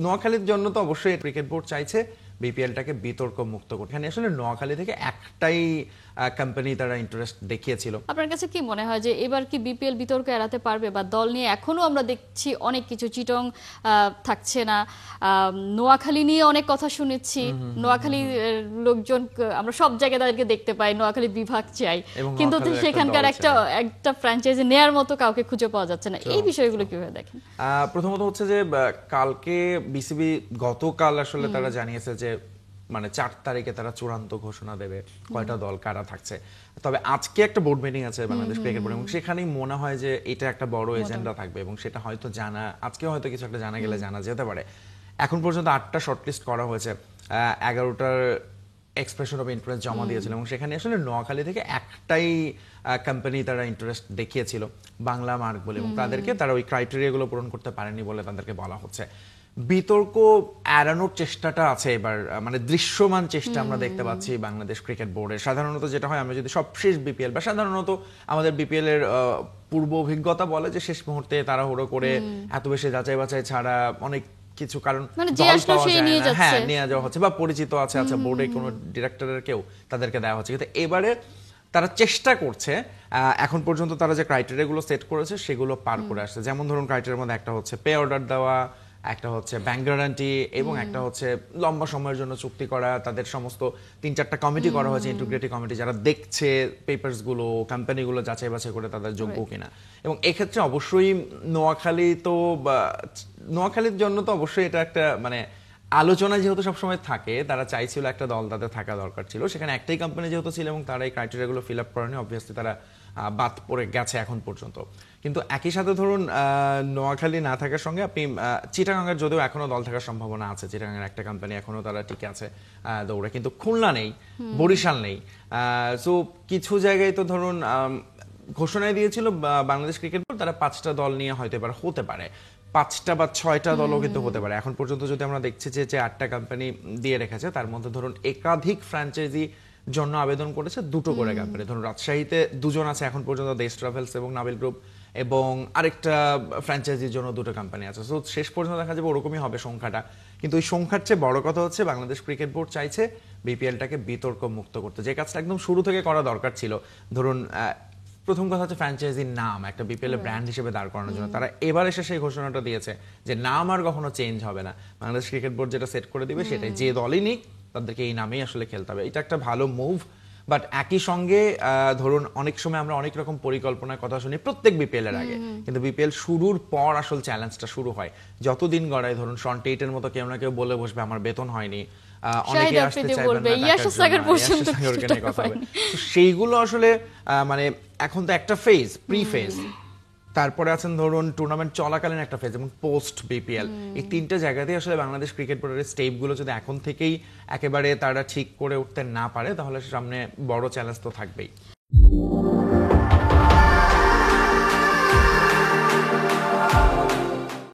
নোয়াখালীর জন্য তো অবশ্যই ক্রিকেট বোর্ড চাইছে বিপিএলটাকে বিতর্ক মুক্ত করতে। এখানে আসলে নোয়াখালী থেকে একটাই কোম্পানি তারা ইন্টারেস্ট দেখিয়েছিল। আপনার কাছে কি মনে হয় যে এবার কি বিপিএল বিতর্ক এড়াতে পারবে, বা দল নিয়ে এখনো আমরা দেখছি অনেক কিছু, চিটং থাকছে না, নোয়াখালী নিয়ে অনেক কথা শুনেছি, নোয়াখালী লোকজন আমরা সব জায়গায় তাদেরকে দেখতে পাই, নোয়াখালী বিভাগ চাই, কিন্তু সেখানকার একটা ফ্র্যাঞ্চাইজি নেয়ার মতো কাউকে খুঁজে পাওয়া যাচ্ছে না। এই বিষয়গুলো কিভাবে দেখেন? প্রথমত হচ্ছে যে কালকে বিসিবি গতকাল আসলে তারা জানিয়েছে যে মানে 4 তারিখে তারা চূড়ান্ত ঘোষণা দেবে কয়টা দল কারা থাকছে। তবে আজকে একটা বোর্ড মিটিং আছে বাংলাদেশ ক্রিকেট বোর্ড, এবং সেখানেই মনে হয় যে এটা একটা বড় এজেন্ডা থাকবে, এবং সেটা হয়তো আজকে হয়তো কিছু একটা জানা গেলে জানা যেতে পারে। এখন পর্যন্ত 8টা শর্টলিস্ট করা হয়েছে, 11টার এক্সপ্রেশন অফ ইন্টারেস্ট জমা দিয়েছিল, এবং সেখানে আসলে নোয়াখালী থেকে একটাই কোম্পানি তারা ইন্টারেস্ট দেখিয়েছিল, বাংলা মার্ক বলে, এবং তাদেরকে তারা ওই ক্রাইটেরিয়াগুলো পূরণ করতে পারেনি বলে তাদেরকে বলা হচ্ছে। বিতর্ক এড়ানোর চেষ্টাটা আছে এবার, মানে দৃশ্যমান চেষ্টা আমরা দেখতে পাচ্ছি বাংলাদেশ ক্রিকেট বোর্ডের। সাধারণত যেটা হয়, আমরা যদি সবশেষ বিপিএল বা সাধারণত আমাদের বিপিএল এর পূর্ব অভিজ্ঞতা বলে যে শেষ মুহূর্তে তাড়াহুড়ো করে এত বেশি যাচাই বাছাই ছাড়া অনেক কিছু কারণ নিয়ে যাওয়া হচ্ছে, বা পরিচিত আছে, আচ্ছা বোর্ডে কোনো ডিরেক্টরের কেউ, তাদেরকে দেওয়া হচ্ছে। কিন্তু এবারে তারা চেষ্টা করছে, এখন পর্যন্ত তারা যে ক্রাইটেরিয়াগুলো সেট করেছে সেগুলো পার করে আসছে। যেমন ধরুন ক্রাইটেরিয়ার মধ্যে একটা হচ্ছে পে অর্ডার দেওয়া, একটা হচ্ছে ব্যাংক গ্যারান্টি, এবং একটা হচ্ছে লম্বা সময়ের জন্য চুক্তি করা। তাদের সমস্ত 3-4টা কমিটি করা হয়েছে, ইন্টিগ্রেটিভ কমিটি, যারা দেখছে পেপারস গুলো, কোম্পানিগুলো যাচাই বাছাই করে তাদের যোগ্য কিনা। এবং এক্ষেত্রে অবশ্যই নোয়াখালীর জন্য তো অবশ্যই এটা একটা মানে আলোচনা যেহেতু সবসময় থাকে, তারা চাইছিল একটা দল তাদের থাকা দরকার ছিল, সেখানে একটাই কোম্পানি যেহেতু ছিল এবং তারা এই ক্রাইটেরিয়াগুলো ফিল আপ করেনি, অবভিয়াসলি তারা বাদ পড়ে গেছে এখন পর্যন্ত। কিন্তু একই সাথে ধরুন নোয়াখালী না থাকার সঙ্গে আপনি চিটাগাঙ্গের যদিও এখনো দল থাকার সম্ভাবনা আছে, চিটাগাঙ্গের একটা কোম্পানি এখনো তারা টিকে আছে দৌড়ে, কিন্তু খুলনা নেই, বরিশাল নেই। সো কিছু জায়গায় তো ধরুন ঘোষণায় দিয়েছিল বাংলাদেশ ক্রিকেট বোর্ড তারা 5টা দল নিয়ে হয়তো এবার হতে পারে, 5টা বা 6টা দলও কিন্তু হতে পারে। এখন পর্যন্ত যদি আমরা দেখছি যে 8টা কোম্পানি দিয়ে রেখেছে, তার মধ্যে ধরুন একাধিক ফ্র্যাঞ্চাইজি জন্য আবেদন করেছে 2টো করে কোম্পানি। ধরুন রাজশাহীতে 2জন আছে এখন পর্যন্ত, দেশ ট্রাভেলস এবং নাবিল গ্রুপ, এবং আরেকটা ফ্র্যাঞ্চাইজির জন্য 2টো কোম্পানি আছে। সো শেষ পর্যন্ত দেখা যাবে ওরকমই হবে সংখ্যাটা। কিন্তু ওই সংখ্যার চেয়ে বড় কথা হচ্ছে বাংলাদেশ ক্রিকেট বোর্ড চাইছে বিপিএলটাকে বিতর্ক মুক্ত করতে, যে কাজটা একদম শুরু থেকে করা দরকার ছিল। ধরুন প্রথম কথা হচ্ছে ফ্র্যাঞ্চাইজির নাম একটা বিপিএল এর ব্র্যান্ড হিসেবে দাঁড় করানোর জন্য তারা এবার এসে সেই ঘোষণাটা দিয়েছে যে নাম আর কখনো চেঞ্জ হবে না। বাংলাদেশ ক্রিকেট বোর্ড যেটা সেট করে দিবে সেটাই, যে দলই নিক তাদেরকে এই নামেই আসলে খেলতে হবে। এটা একটা ভালো মুভ। বাট একই সঙ্গে ধরুন অনেক সময় আমরা অনেক রকম পরিকল্পনার কথা শুনি প্রত্যেক বিপিএল এর আগে, কিন্তু বিপিএল শুরুর পর আসল চ্যালেঞ্জটা শুরু হয়। যতদিন গড়ায় ধরুন শন টেইটের মতো কেউ না কেউ বলে বসবে আমার বেতন হয়নি, অনেকে আসতে চাইবেন না, সেইগুলো আসলে মানে এখন তো একটা ফেজ, প্রি ফেজ, তারপরে আছেন ধরুন টুর্নামেন্ট চলাকালীন একটা ফেজ, এবং পোস্ট বিপিএল। এই 3টা জায়গাতেই আসলে বাংলাদেশ ক্রিকেট বোর্ডের স্টেপগুলো যদি এখন থেকেই একেবারে তারা ঠিক করে উঠতে না পারে, তাহলে সামনে বড় চ্যালেঞ্জ তো থাকবেই।